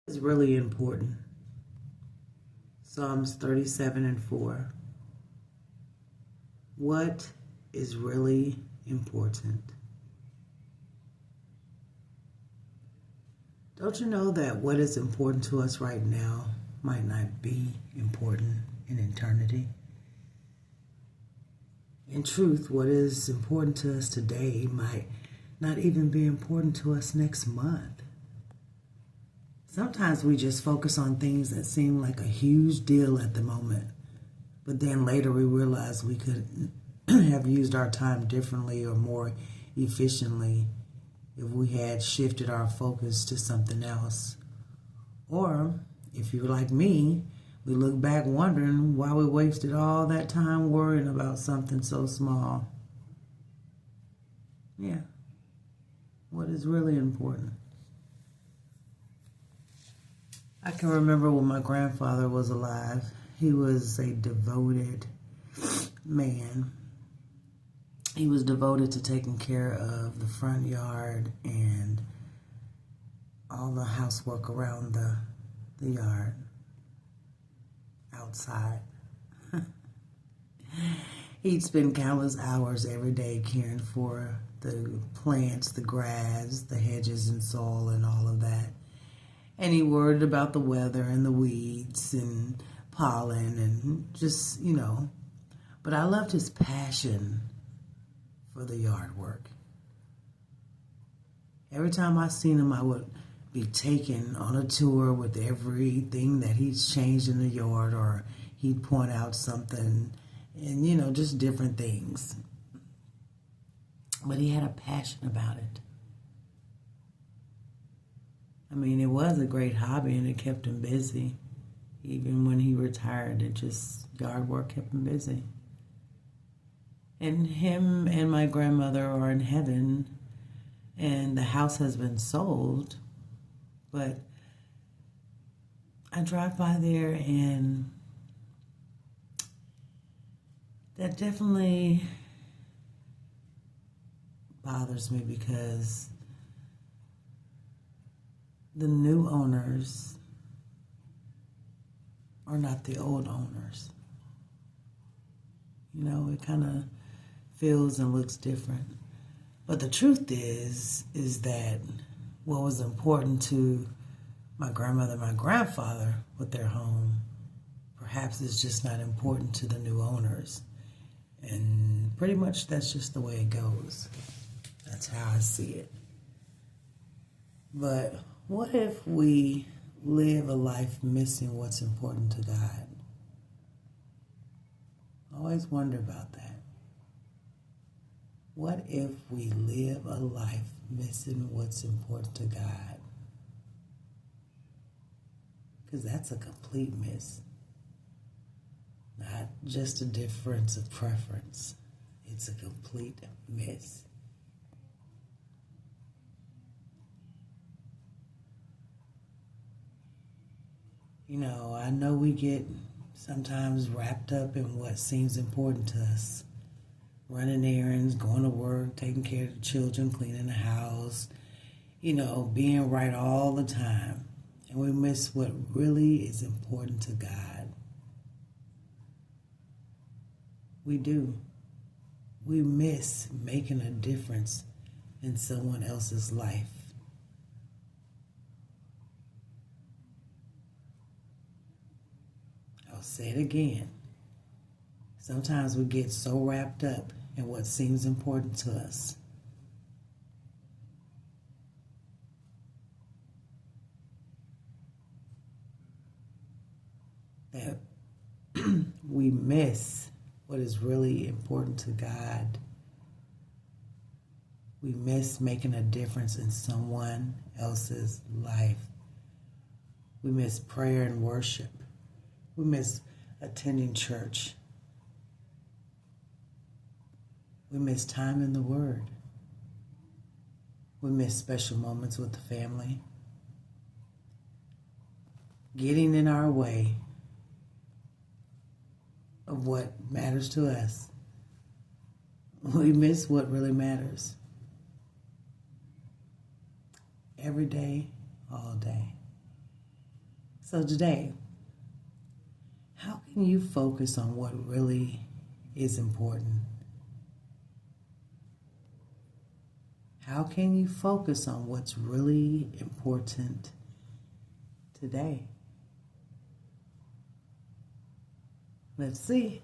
Is really important. Psalms 37:4. What is really important? Don't you know that what is important to us right now might not be important in eternity? In truth, what is important to us today might not even be important to us next month. Sometimes we just focus on things that seem like a huge deal at the moment, but then later we realize we could have used our time differently or more efficiently if we had shifted our focus to something else. Or, if you're like me, we look back wondering why we wasted all that time worrying about something so small. Yeah, what is really important? I can remember when my grandfather was alive. He was a devoted man. He was devoted to taking care of the front yard and all the housework around the yard, outside. He'd spend countless hours every day caring for the plants, the grass, the hedges and soil and all of that. And he worried about the weather and the weeds and pollen and just, But I loved his passion for the yard work. Every time I seen him, I would be taken on a tour with everything that he's changed in the yard, or he'd point out something and, just different things. But he had a passion about it. I mean, it was a great hobby and it kept him busy. Even when he retired, yard work kept him busy. And him and my grandmother are in heaven, and the house has been sold. But I drive by there, and that definitely bothers me because the new owners are not the old owners. It kind of feels and looks different. But the truth is that what was important to my grandmother and my grandfather with their home perhaps is just not important to the new owners. And pretty much that's just the way it goes. That's how I see it. But what if we live a life missing what's important to God? I always wonder about that. What if we live a life missing what's important to God? Because that's a complete miss. Not just a difference of preference. It's a complete miss. I know we get sometimes wrapped up in what seems important to us. Running errands, going to work, taking care of the children, cleaning the house, being right all the time. And we miss what really is important to God. We do. We miss making a difference in someone else's life. I'll say it again. Sometimes we get so wrapped up in what seems important to us that we miss what is really important to God. We miss making a difference in someone else's life. We miss prayer and worship. We miss attending church. We miss time in the Word. We miss special moments with the family. Getting in our way of what matters to us. We miss what really matters. Every day, all day. So today, how can you focus on what really is important? How can you focus on what's really important today? Let's see.